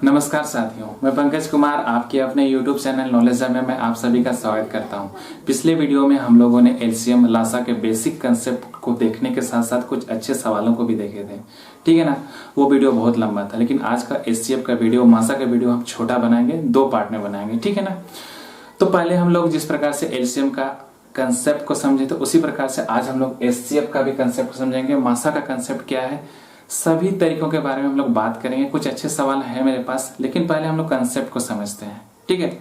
नमस्कार साथियों, मैं पंकज कुमार आपके अपने YouTube चैनल नॉलेज में मैं आप सभी का स्वागत करता हूं। पिछले वीडियो में हम लोगों ने एलसीएम लासा के बेसिक कंसेप्ट को देखने के साथ साथ कुछ अच्छे सवालों को भी देखे थे, ठीक है ना। वो वीडियो बहुत लंबा था, लेकिन आज का एचसीएफ का वीडियो, मासा का वीडियो हम छोटा बनाएंगे, 2 पार्ट में बनाएंगे, ठीक है ना। तो पहले हम लोग जिस प्रकार से एलसीएम का कंसेप्ट को समझे तो उसी प्रकार से आज हम लोग एचसीएफ का भी कंसेप्ट को समझेंगे। मासा का कंसेप्ट क्या है, सभी तरीकों के बारे में हम लोग बात करेंगे। कुछ अच्छे सवाल हैं मेरे पास, लेकिन पहले हम लोग कंसेप्ट को समझते हैं, ठीक है।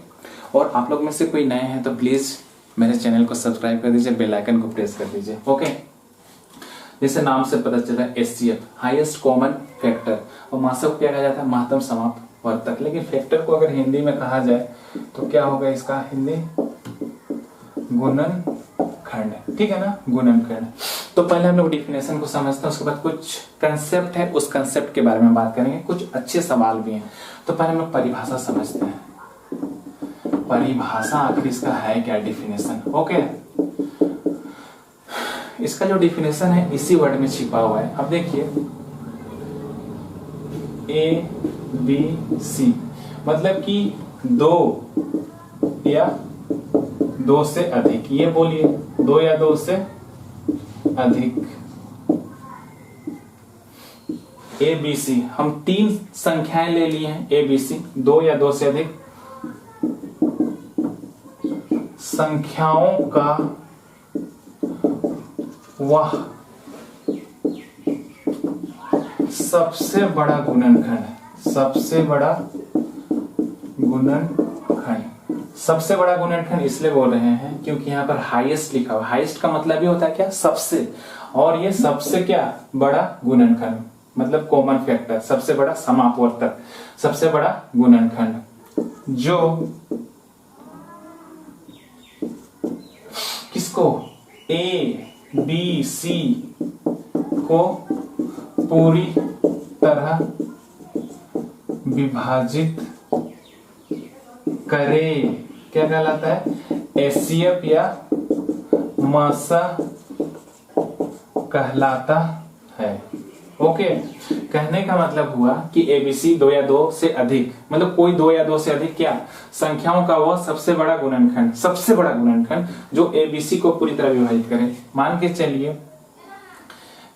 और आप लोग में से कोई नए हैं तो प्लीज मेरे चैनल को सब्सक्राइब कर दीजिए, बेल आइकन को प्रेस कर दीजिए, ओके। जैसे नाम से पता चला एचसीएफ हाईएस्ट कॉमन फैक्टर, और मासा को क्या कहा जाता है, महत्तम समाप्त वर्तक। लेकिन फैक्टर को अगर हिंदी में कहा जाए तो क्या होगा इसका हिंदी, गुणनखंड, ठीक है ना, गुणनखंड। तो पहले हम लोग डिफिनेशन को समझते हैं, उसके बाद कुछ कंसेप्ट है, उस कंसेप्ट के बारे में बात करेंगे। कुछ अच्छे सवाल भी हैं। तो पहले हम लोग परिभाषा समझते हैं। परिभाषा आखिर इसका है क्या, डिफिनेशन, ओके। इसका जो डिफिनेशन है इसी वर्ड में छिपा हुआ है। अब देखिए ए बी सी मतलब कि 2 या 2 से अधिक, ये बोलिए 2 या 2 से अधिक। ए बी सी हम 3 संख्याएं ले लिए हैं, ए बी सी 2 या 2 से अधिक संख्याओं का वह सबसे बड़ा गुणनखंड, सबसे बड़ा गुणनखंड। सबसे बड़ा गुणनखंड इसलिए बोल रहे हैं क्योंकि यहाँ पर हाईएस्ट लिखा हुआ। हाईएस्ट का मतलब ये होता है क्या, सबसे, और ये सबसे क्या बड़ा गुणनखंड मतलब कॉमन फैक्टर, सबसे बड़ा समापवर्तक, सबसे बड़ा गुणनखंड जो किसको, ए बी सी को पूरी तरह विभाजित करे, क्या कहलाता है, एचसीएफ या मासा कहलाता है, ओके। कहने का मतलब हुआ कि एबीसी 2 या 2 से अधिक मतलब कोई 2 या 2 से अधिक क्या संख्याओं का वह सबसे बड़ा गुणनखंड, सबसे बड़ा गुणनखंड जो एबीसी को पूरी तरह विभाजित करे। मान के चलिए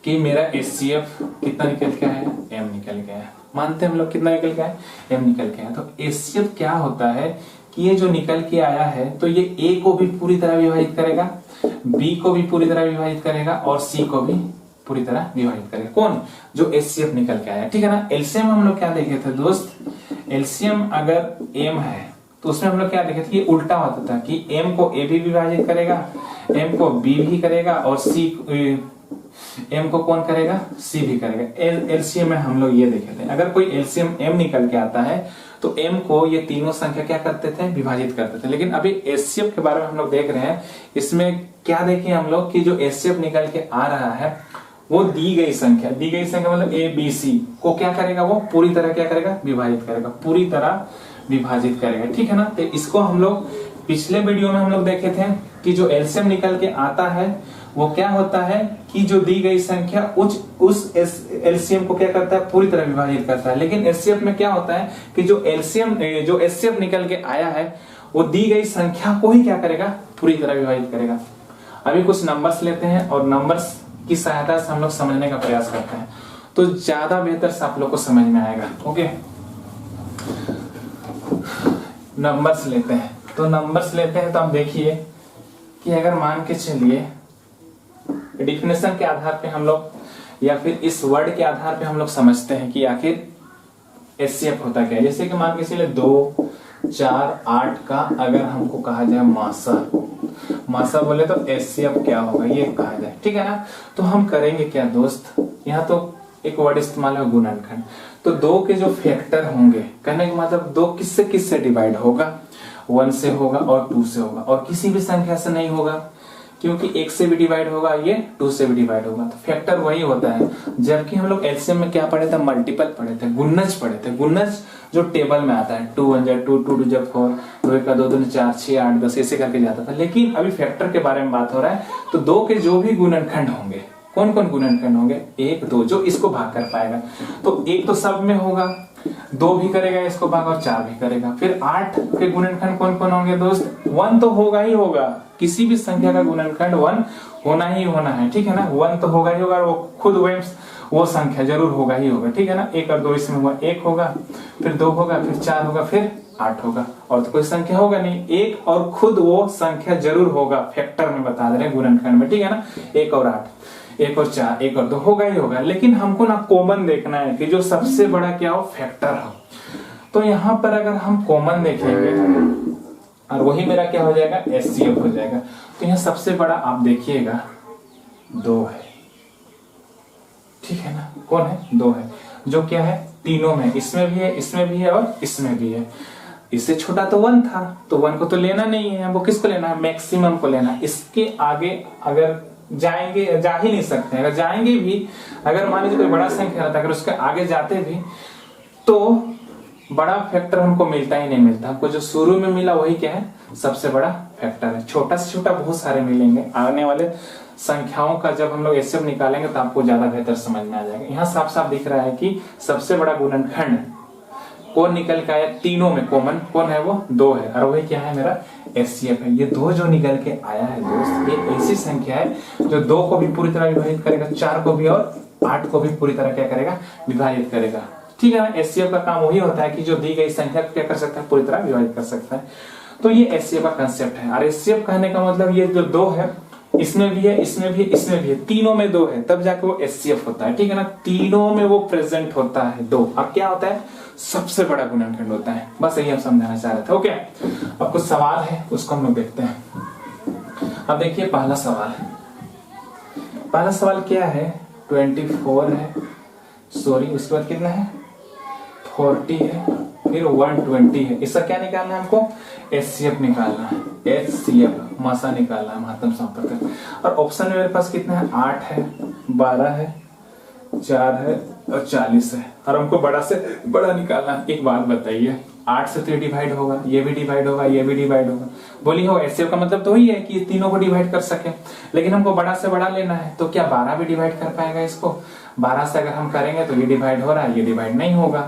कि मेरा एचसीएफ कितना निकल के आया, एम निकल गया है। मानते हैं हम लोग कितना निकल के आया, एम निकल के आया। तो एचसीएफ क्या होता है कि ये जो निकल के आया है तो ये ए को भी पूरी तरह विभाजित करेगा, बी को भी पूरी तरह विभाजित करेगा और सी को भी पूरी तरह विभाजित करेगा। कौन, जो एचसीएफ निकल के आया, ठीक है ना। एलसीएम हम लोग क्या देखे थे दोस्त, एलसीएम अगर एम है तो उसमें हम लोग क्या देखे थे, ये उल्टा होता था कि एम को ए भी विभाजित करेगा, एम को बी भी करेगा और सी एम को कौन करेगा, सी भी करेगा। एलसीएम में हम लोग ये देखे थे, अगर कोई एलसीएम एम निकल के आता है तो एम को ये तीनों संख्या क्या करते थे, विभाजित करते थे। लेकिन अभी एचसीएफ के बारे में हम लोग देख रहे हैं, इसमें क्या देखें हम लोग कि जो एचसीएफ निकल के आ रहा है वो दी गई संख्या मतलब ए बी सी को क्या करेगा, वो पूरी तरह क्या करेगा, विभाजित करेगा, पूरी तरह विभाजित करेगा, ठीक है ना। तो इसको हम लोग पिछले वीडियो में हम लोग देखे थे कि जो एलसीएम निकल के आता है वो क्या होता है कि जो दी गई संख्या उस एलसीएम को क्या करता है, पूरी तरह विभाजित करता है। लेकिन एचसीएफ में क्या होता है कि जो एचसीएफ निकल के आया है वो दी गई संख्या को ही क्या करेगा, पूरी तरह विभाजित करेगा। अभी कुछ नंबर्स लेते हैं और नंबर्स की सहायता से हम लोग समझने का प्रयास करते हैं, तो ज्यादा बेहतर से आप लोग को समझ में आएगा, ओके। नंबर्स लेते हैं, तो नंबर्स लेते हैं तो आप देखिए कि अगर मान के चलिए डिफिनेशन के आधार पे हम लोग या फिर इस वर्ड के आधार पे हम लोग समझते हैं कि आखिर एचसीएफ होता क्या है। जैसे कि मान के चलिए 2, 4, 8 का अगर हमको कहा जाए मासा बोले तो एचसीएफ क्या होगा ये कहा जाए, ठीक है ना। तो हम करेंगे क्या दोस्त, यहाँ तो एक वर्ड इस्तेमाल है गुणनखंड। तो 2 के जो फैक्टर होंगे, कहने का मतलब 2 किससे किससे डिवाइड होगा, 1 से होगा और 2 से होगा, और किसी भी संख्या से नहीं होगा क्योंकि 1 से भी डिवाइड होगा, ये 2 से भी डिवाइड होगा। तो फैक्टर वही होता है। जबकि हम लोग एलसीएम में क्या पढ़े थे, मल्टीपल पढ़े थे, गुणज पढ़े थे। गुणज जो टेबल में आता है 2 1 2 2 2 4 2 1 2 2 4 6 8 10 ऐसे करके जाता था। लेकिन अभी फैक्टर के बारे में बात हो रहा है, तो 2 के जो भी गुणनखंड होंगे, कौन कौन गुणनखंड होंगे, 1 2, जो इसको भाग कर पाएगा। तो 1 तो सब में होगा, 2 भी करेगा इसको भाग और 4 भी करेगा। फिर 8 के गुणनखंड कौन कौन होंगे दोस्त? 1 तो होगा ही होगा, किसी भी संख्या का गुणनखंड 1 होना ही होना है, ठीक है ना। 1 तो होगा ही होगा, वो खुद वो संख्या जरूर होगा ही होगा, ठीक है ना। 1 और 2 इसमें हुआ, 1 होगा, फिर 2 होगा, फिर 4 होगा, फिर 8 होगा, और तो कोई संख्या होगा नहीं। 1 और खुद वो संख्या जरूर होगा, फैक्टर में बता दे रहे हैं, गुणनखंड में, ठीक है ना। 1 और 8, 1 और 4, 1 और 2 होगा ही होगा, लेकिन हमको ना कॉमन देखना है कि जो सबसे बड़ा क्या हो, फैक्टर हो। तो यहाँ पर अगर हम कॉमन देखेंगे और वही मेरा क्या हो जाएगा, एचसीएफ हो जाएगा। तो यहाँ सबसे बड़ा आप देखिएगा 2 है, ठीक है ना। कौन है? 2 है, जो क्या है, तीनों में, इसमें भी है, इसमें भी है और इसमें भी है। इससे छोटा तो 1 था, तो 1 को तो लेना नहीं है, वो किसको लेना है, मैक्सिमम को लेना है। इसके आगे अगर जाएंगे, जा ही नहीं सकते, अगर जाएंगे भी, अगर मान लीजिए कोई बड़ा संख्या रहता, अगर उसके आगे जाते भी तो बड़ा फैक्टर हमको मिलता ही नहीं मिलता। हमको जो शुरू में मिला वही क्या है, सबसे बड़ा फैक्टर है। छोटा से छोटा बहुत सारे मिलेंगे, आने वाले संख्याओं का जब हम लोग एचसीएफ निकालेंगे तो आपको ज्यादा बेहतर समझ में आ जाएगा। यहाँ साफ साफ दिख रहा है कि सबसे बड़ा गुणनखंड कौन निकल के आया, तीनों में कॉमन कौन है, वो 2 है, और वही क्या है, मेरा एचसीएफ है। ये 2 जो निकल के आया है दोस्त, ये ऐसी संख्या है जो 2 को भी पूरी तरह विभाजित करेगा, 4 को भी और 8 को भी पूरी तरह क्या करेगा, विभाजित करेगा, ठीक है ना। एचसीएफ का काम वही होता है कि जो दी गई संख्या को क्या कर सकता है, पूरी तरह विभाजित कर सकता है। तो ये एचसीएफ का कंसेप्ट है। और एचसीएफ कहने का मतलब ये जो 2 है, इसमें भी है, इसमें भी है, इसमें भी है, तीनों में 2 है, तब जाके वो एचसीएफ होता है, ठीक है ना। तीनों में वो प्रेजेंट होता है 2, अब क्या होता है, सबसे बड़ा गुणनखंड होता है। बस यही हम समझाना चाह रहे थे। ओके, अब कुछ सवाल है, उसको हम लोग देखते हैं। अब देखिए पहला सवाल, पहला सवाल क्या है, 24 है, सॉरी उसके बाद कितना है, 40 है, फिर 120 है। इसका क्या निकालना है हमको, एचसीएफ निकालना है, एचसीएफ मासा निकालना है, महत्तम संपर्क। और ऑप्शन में मेरे पास कितना है, 8 है, 12 है, 4 है और 40 है, और हमको बड़ा से बड़ा निकालना है। एक बात बताइए, 8 से तो डिवाइड होगा, ये भी डिवाइड होगा, ये भी डिवाइड होगा, बोली हो। एचसीएफ का मतलब तो ही है कि तीनों को डिवाइड कर सके, लेकिन हमको बड़ा से बड़ा लेना है, तो क्या 12 भी डिवाइड कर पाएगा इसको? 12 से अगर हम करेंगे तो ये डिवाइड हो रहा है, ये डिवाइड नहीं होगा,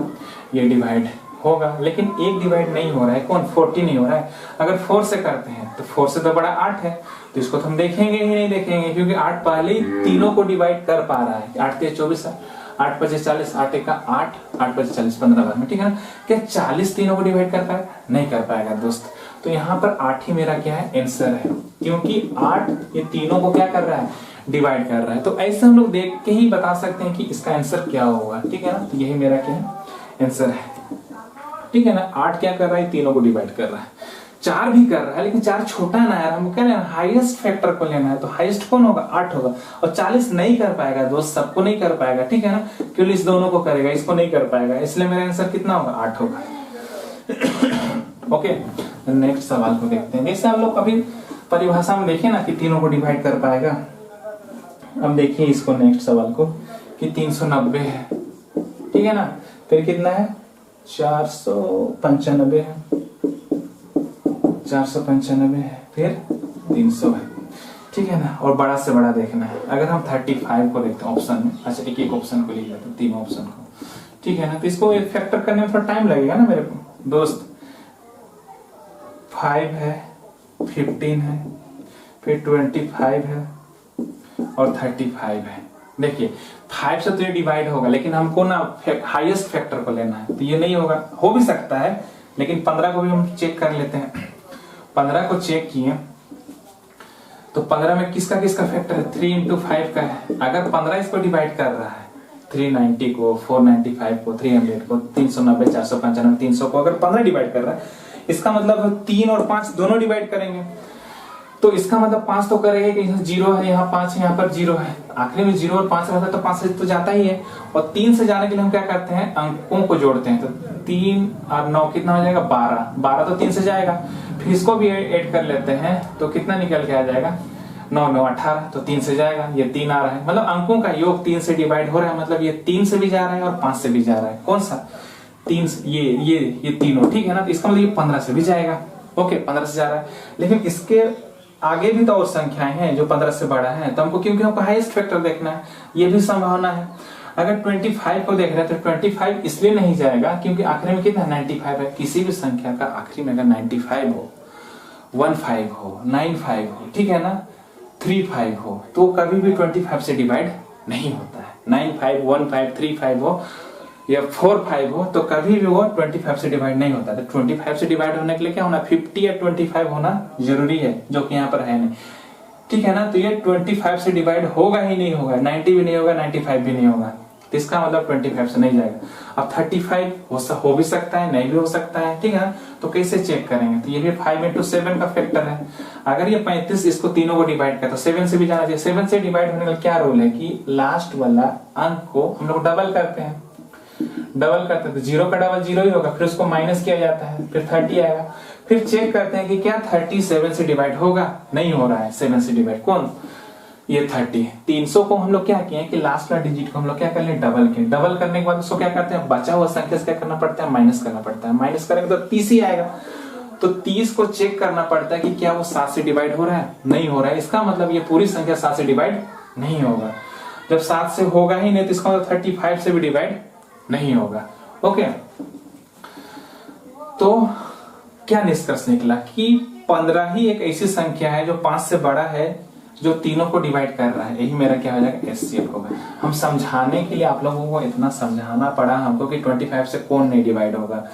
ये डिवाइड होगा, लेकिन एक डिवाइड नहीं हो रहा है, कौन, 40 नहीं हो रहा है। अगर 4 से करते हैं तो 4 से तो बड़ा 8 है, तो इसको तो हम देखेंगे ही नहीं देखेंगे, क्योंकि 8 पहले ही तीनों को डिवाइड कर पा रहा है। 8 के 24 है, 8 5 40, 8 का 8, 8 5 40, 15 बार में, ठीक है ना। क्या 40 तीनों को डिवाइड कर पाएगा? नहीं कर पाएगा दोस्त। तो यहाँ पर 8 ही मेरा क्या है, आंसर है, क्योंकि 8 ये तीनों को क्या कर रहा है, डिवाइड कर रहा है। तो ऐसे हम लोग देख के ही बता सकते हैं कि इसका आंसर क्या होगा, ठीक है ना। तो यही मेरा क्या है, आंसर है, ठीक है ना। 8 क्या कर रहा है, तीनों को डिवाइड कर रहा है। 4 भी कर रहा है, लेकिन 4 छोटा ना है, हमको क्या लेना, हाईएस्ट फैक्टर को लेना है। तो हाईएस्ट कौन होगा, 8 होगा। और 40 नहीं कर पाएगा दोस्त, सबको नहीं कर पाएगा, ठीक है ना, क्योंकि इस दोनों को करेगा, इसको नहीं कर पाएगा, इसलिए मेरा आंसर कितना होगा, 8 होगा। ओके, नेक्स्ट सवाल को देखते हैं। जैसे हम लोग अभी परिभाषा में देखे ना कि तीनों को डिवाइड कर पाएगा। अब देखिए इसको, नेक्स्ट सवाल को, कि 390 है, ठीक है ना। फिर कितना है, 495 है, 495 है, फिर 300 है, ठीक है ना। और बड़ा से बड़ा देखना है। अगर हम 35 को देखते हैं ऑप्शन में, अच्छा एक एक ऑप्शन को लिख लेते हैं, तीनों ऑप्शन को, ठीक है ना। तो इसको फैक्टर करने में थोड़ा टाइम लगेगा ना मेरे दोस्त। 5 है, 15 है, फिर 25 है और 35 है। देखिए 5 से तो ये डिवाइड होगा, लेकिन हमको ना हाईएस्ट फैक्टर को लेना है, तो ये नहीं होगा। हो भी सकता है, लेकिन 15 को भी हम चेक कर लेते हैं। 15 को चेक किए तो 15 में किसका किसका फैक्टर है, 3 into 5 का है। अगर 15 इसको डिवाइड कर रहा है, 390 को, 495 को, 300 को, 390, 495, 300 को अगर 15 डिवाइड कर रहा है, इसका मतलब 3 और 5 दोनों डिवाइड करेंगे। तो इसका मतलब 5 तो करेगा कि यहाँ 0 है, यहाँ 5 है, यहाँ पर 0 है, आखिरी में 0 और 5 रहता है, तो 5 से तो जाता ही है। और 3 से जाने के लिए हम क्या करते हैं, अंकों को जोड़ते हैं। तो 3 और 9 कितना हो जाएगा, 12, 12 तो 3 से जाएगा, फिर इसको भी ऐड कर लेते हैं, तो कितना निकल के आ जाएगा, 9 9 18, तो 3 से जाएगा, ये 3 आ रहा है, मतलब अंकों का योग 3 से डिवाइड हो रहा है, मतलब ये 3 से भी जा रहा है और 5 से भी जा रहा है। कौन सा, 3, ये तीनों, ठीक है ना। तो इसका मतलब ये 15 से भी जाएगा। ओके, 15 से जा रहा है, लेकिन इसके आगे भी तो और संख्याएं हैं जो 15 से बड़ा है, तो हमको क्योंकि हमको हाईएस्ट फैक्टर देखना है, ये भी संभावना है। अगर 25 को देख रहे हैं तो 25 इसलिए नहीं जाएगा क्योंकि आखिरी में कितना 95 है। किसी भी संख्या का आखिरी में अगर 95 हो, 15 हो, 95 हो, ठीक है ना, 35 हो, तो कभी भी 25 से डिवाइड नहीं होता है। 95, 15, 35 हो या 45 हो तो कभी भी वो 25 से डिवाइड नहीं होता। तो 25 से डिवाइड होने के लिए क्या होना, 50 या 25 होना जरूरी है, जो कि यहाँ पर है नहीं, ठीक है ना। तो ये 25 से डिवाइड होगा ही नहीं होगा, 90 भी नहीं होगा, 95 भी नहीं होगा, तो इसका मतलब 25 से नहीं जाएगा। अब 35 हो भी सकता है, नहीं भी हो सकता है, ठीक है। तो कैसे चेक करेंगे, तो ये भी 5 into 7 का फैक्टर है। अगर ये 35 इसको तीनों को डिवाइड करता है तो 7 से भी जाना चाहिए। 7 से डिवाइड होने का क्या रूल है कि लास्ट वाला अंक को हम लोग डबल करते हैं, डबल करते हैं तो 0 का डबल 0 ही होगा, फिर उसको माइनस किया जाता है, फिर 30 आएगा। फिर चेक करते हैं कि क्या 37 से डिवाइड होगा, नहीं हो रहा है 7 से डिवाइड, कौन, ये 30। 300 को हम लोग क्या किए कि लास्ट वाला डिजिट को हम लोग क्या कर लें, डबल किए। डबल करने के बाद उसको क्या करते हैं, बचा हुआ संख्या से क्या करना पड़ता है, माइनस करना पड़ता है। माइनस करेंगे तो 30 ही आएगा। तो 30 को चेक करना पड़ता है कि क्या वो 7 से डिवाइड हो रहा है, नहीं हो रहा है। इसका मतलब ये पूरी संख्या 7 से डिवाइड नहीं होगा। जब 7 से होगा ही नहीं तो इसका मतलब 35 से भी डिवाइड नहीं होगा। ओके, तो क्या निष्कर्ष निकला कि 15 ही एक ऐसी संख्या है जो 5 से बड़ा है, जो तीनों को डिवाइड कर रहा है। यही मेरा क्या हो जाएगा, एचसीएफ होगा। हम समझाने के लिए आप लोगों को इतना समझाना पड़ा हमको कि 25 से कौन नहीं डिवाइड होगा।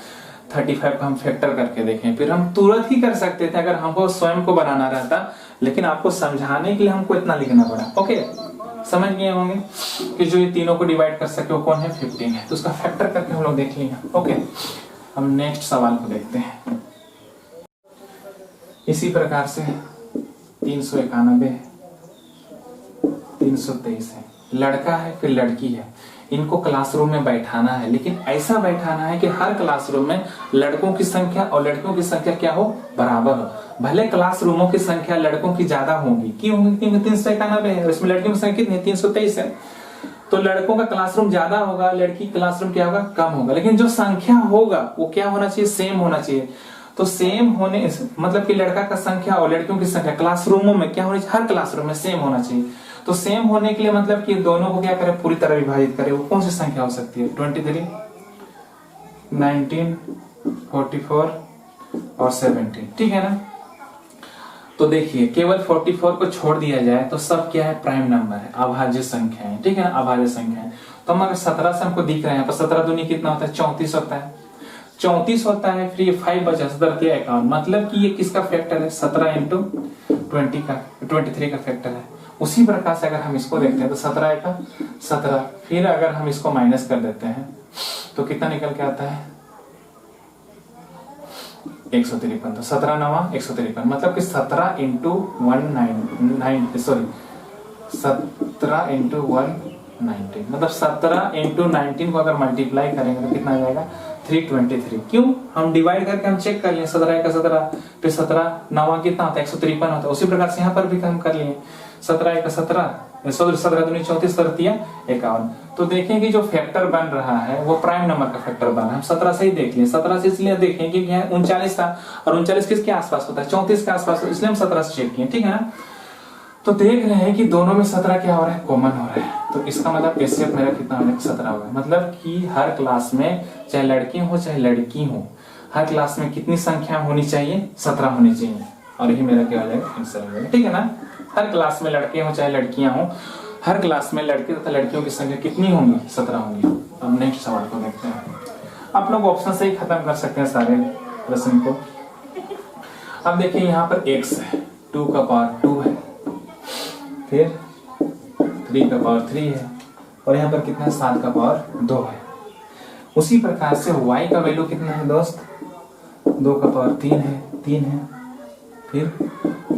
35 को हम फैक्टर करके देखें, फिर हम तुरंत ही कर सकते थे अगर हमको स्वयं को बनाना रहता, लेकिन आपको समझाने के लिए हमको इतना लिखना पड़ा। ओके, समझ गए होंगे कि जो ये तीनों को डिवाइड कर सके वो कौन है, 15 है। तो उसका फैक्टर करके हम लोग देख लिए। ओके, हम नेक्स्ट सवाल को देखते हैं। इसी प्रकार से 391, 323 है, लड़का है फिर लड़की है, इनको क्लासरूम में बैठाना है, लेकिन ऐसा बैठाना है कि हर क्लासरूम में लड़कों की संख्या और लड़कियों की संख्या क्या हो, बराबर हो। भले क्लासरूमों की संख्या लड़कों की ज्यादा होगी, क्यों होगी, क्योंकि 391 है, इसमें लड़कियों की संख्या कितनी है, 323 है। तो लड़कों का क्लासरूम ज्यादा होगा, लड़की क्लासरूम क्या होगा, कम होगा, लेकिन जो संख्या होगा वो क्या होना चाहिए, सेम होना चाहिए। तो सेम होने मतलब कि लड़का का संख्या और लड़कियों की संख्या क्लासरूमों में क्या होनी चाहिए, हर क्लासरूम में सेम होना चाहिए। तो सेम होने के लिए मतलब कि दोनों को क्या करें, पूरी तरह विभाजित करें। वो कौन सी संख्या हो सकती है, 23, 19, 44 और 17, ठीक है ना। तो देखिए केवल 44 को छोड़ दिया जाए तो सब क्या है, प्राइम नंबर है, अभाज्य संख्या है, ठीक है ना, अभाज्य संख्या है। तो हम अगर 17 से हमको दिख रहे हैं, 17 दूनी कितना होता है, 34 होता है, 34 होता है। फिर ये 5 बचा, 17 किया 51, मतलब कि ये किसका फैक्टर है, 17 इंटू 20 का, 23 का फैक्टर है। उसी प्रकार से अगर हम इसको देखते हैं तो 17 का 17, फिर अगर हम इसको माइनस कर देते हैं तो कितना निकल के आता है, 153। तो 17 9 153, मतलब कि 17 इंटू 190, मतलब 17 इंटू 19 को अगर मल्टीप्लाई करेंगे तो कितना आ जाएगा, 323। क्यों, हम डिवाइड करके हम चेक कर लिए, 17 का 17, फिर 17 9 कितना होता है, 153 होता है। उसी प्रकार से यहाँ पर भी हम कर लिए, 17 का 17, 17 दूनी 34, 33 51। तो देखें कि जो फैक्टर बन रहा है वो प्राइम नंबर का फैक्टर बन रहा है। हम 17 से ही देख लिए, 17 से इसलिए देखें क्योंकि यहाँ 39 था और 39 किसके आसपास होता है, 34 के आसपास, इसलिए हम 17 से चेक किए, ठीक है ना। तो देख रहे हैं कि दोनों में 17 क्या हो रहा है, कॉमन हो रहा है। तो इसका मतलब एचसीएफ मेरा कितना हो रहा है, 17 होगा। मतलब कि हर क्लास में चाहे लड़के हो चाहे लड़की हो, हर क्लास में कितनी संख्या होनी चाहिए, 17 होनी चाहिए। और यही मेरा क्या हो जाएगा, आंसर हो जाएगा, ठीक है ना। हर क्लास में लड़के हो चाहे लड़कियां हो, हर क्लास में लड़के तथा लड़कियों की संख्या कितनी होंगी, 17 होंगी। अब नेक्स्ट सवाल को देखते हैं। आप लोग ऑप्शन से ही खत्म कर सकते हैं सारे प्रश्न को। अब देखिए यहाँ पर x है, 2 का पावर 2 है, फिर 3 का पावर 3 है, और यहाँ पर कितना है, 7 का पावर 2 है। उसी प्रकार से y का वैल्यू कितना है दोस्त, 2 का पावर 3 है, फिर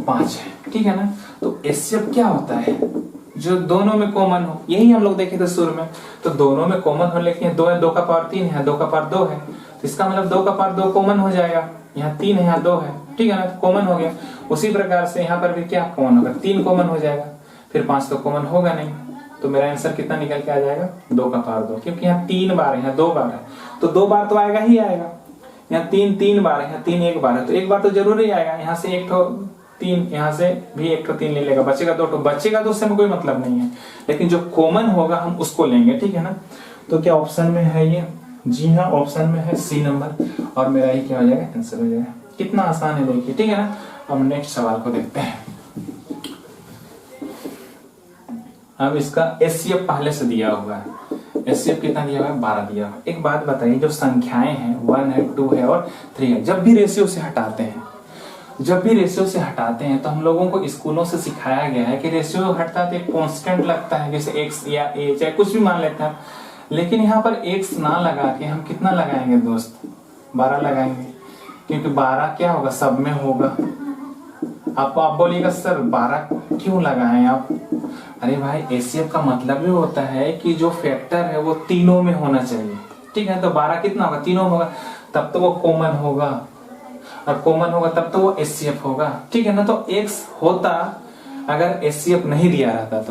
5 है, ठीक है ना। तो एचसीएफ क्या होता है, जो दोनों में कॉमन हो। यही हम लोग देखे थे शुरू में, तो दोनों में कॉमन हो, लेकिन 2 है, 2 का पावर 3 है, 2 का पावर 2 है, तो इसका मतलब 2 का पावर 2 कॉमन हो जाएगा। यहाँ 3 है, यहाँ 2 है, ठीक है ना, तो कॉमन हो गया। उसी प्रकार से यहाँ पर भी क्या कॉमन होगा, 3 कॉमन हो जाएगा, फिर 5 तो कॉमन होगा नहीं। तो मेरा आंसर कितना निकल के आ जाएगा, 2 का पावर 2, क्योंकि यहाँ 3 बार है, यहाँ 2 बार है, तो 2 बार तो आएगा ही आएगा। यहाँ 3 3 बार है, यहाँ 3 1 बार है, तो 1 बार तो जरूर ही आएगा। यहाँ से एक तो 3, यहाँ से भी एक 3 ले लेगा, बचेगा 2, बचेगा तो उससे हमें कोई मतलब नहीं है, लेकिन जो कॉमन होगा हम उसको लेंगे, ठीक है ना। तो क्या ऑप्शन में है ये? जी हाँ, ऑप्शन में है सी नंबर, और मेरा ही क्या हो जाएगा, आंसर हो जाएगा। कितना आसान है देखिए, ठीक है ना। अब नेक्स्ट सवाल को देखते हैं। अब इसका एचसीएफ पहले से दिया हुआ है, एचसीएफ कितना दिया हुआ है, 12 दिया हुआ है। एक बात बताइए, जो संख्याएं हैं 1 है, 2 है और 3 है, जब भी रेशियो से हटाते हैं, तो हम लोगों को स्कूलों से सिखाया गया है कि रेशियो हटता है तो एक कांस्टेंट लगता है, जैसे x या a चाहे कुछ भी मान लेते हैं, लेकिन यहाँ पर x ना लगा के हम कितना लगाएंगे दोस्त, 12 लगाएंगे, क्योंकि 12 क्या होगा, सब में होगा। आप बोलिएगा सर 12 क्यों लगाएं आप? अरे भाई, एचसीएफ का मतलब भी होता है कि जो फैक्टर है वो तीनों में होना चाहिए, ठीक है। तो 12 कितना होगा, तीनों में होगा, तब तो वो कॉमन होगा, और कॉमन होगा तब तो वो एचसीएफ होगा, ठीक है ना। तो x होता अगर एचसीएफ नहीं दिया रहता,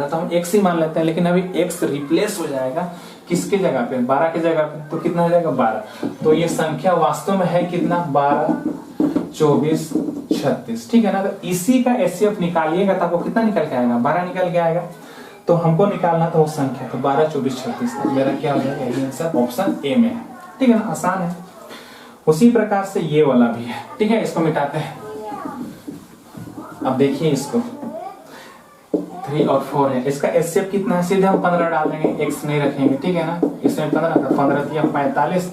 तो हम x ही मान लेते हैं, लेकिन अभी x रिप्लेस हो जाएगा किसके जगह पे, 12 के जगह पे, तो कितना हो जाएगा, 12। तो ये संख्या वास्तव में है कितना, 12, 24, 36, ठीक है ना। तो इसी का एचसीएफ निकालिएगा तो आपको कितना निकल के आएगा, 12 निकल के आएगा। तो हमको निकालना था वो संख्या, तो 12, 24, 36, मेरा क्या हो जाएगा, यही आंसर ऑप्शन ए में है, ठीक है ना, आसान है। उसी प्रकार से ये वाला भी है, ठीक है। इसको मिटाते हैं। अब देखिए इसको, 3 और 4 है, इसका एचसीएफ कितना है, सीधे हम 15 डाल देंगे, x नहीं रखेंगे, ठीक है ना। इसमें 15 दिया 45,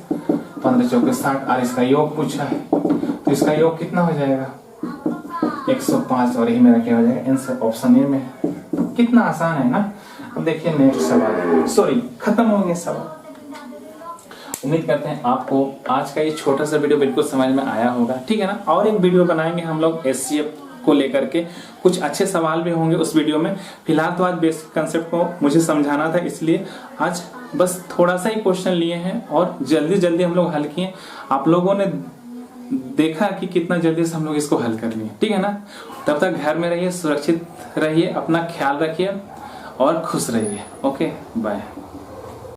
15 चौके 60, और इसका योग पूछा है, तो इसका योग कितना हो जाएगा, 105, और यही मेरा क्या हो जाएगा, आंसर ऑप्शन ए में। कितना आसान है ना। अब देखिए नेक्स्ट सवाल, सॉरी खत्म हो गया सवाल। उम्मीद करते हैं आपको आज का ये छोटा सा वीडियो बिल्कुल समझ में आया होगा, ठीक है ना। और एक वीडियो बनाएंगे हम लोग एचसीएफ को लेकर के, कुछ अच्छे सवाल भी होंगे उस वीडियो में। फिलहाल तो आज बेसिक कंसेप्ट को मुझे समझाना था, इसलिए आज बस थोड़ा सा ही क्वेश्चन लिए हैं और जल्दी जल्दी हम लोग हल किए। आप लोगों ने देखा कि कितना जल्दी से हम लोग इसको हल कर लिए, ठीक है ना। तब तक घर में रहिए, सुरक्षित रहिए, अपना ख्याल रखिए और खुश रहिए। Okay, bye.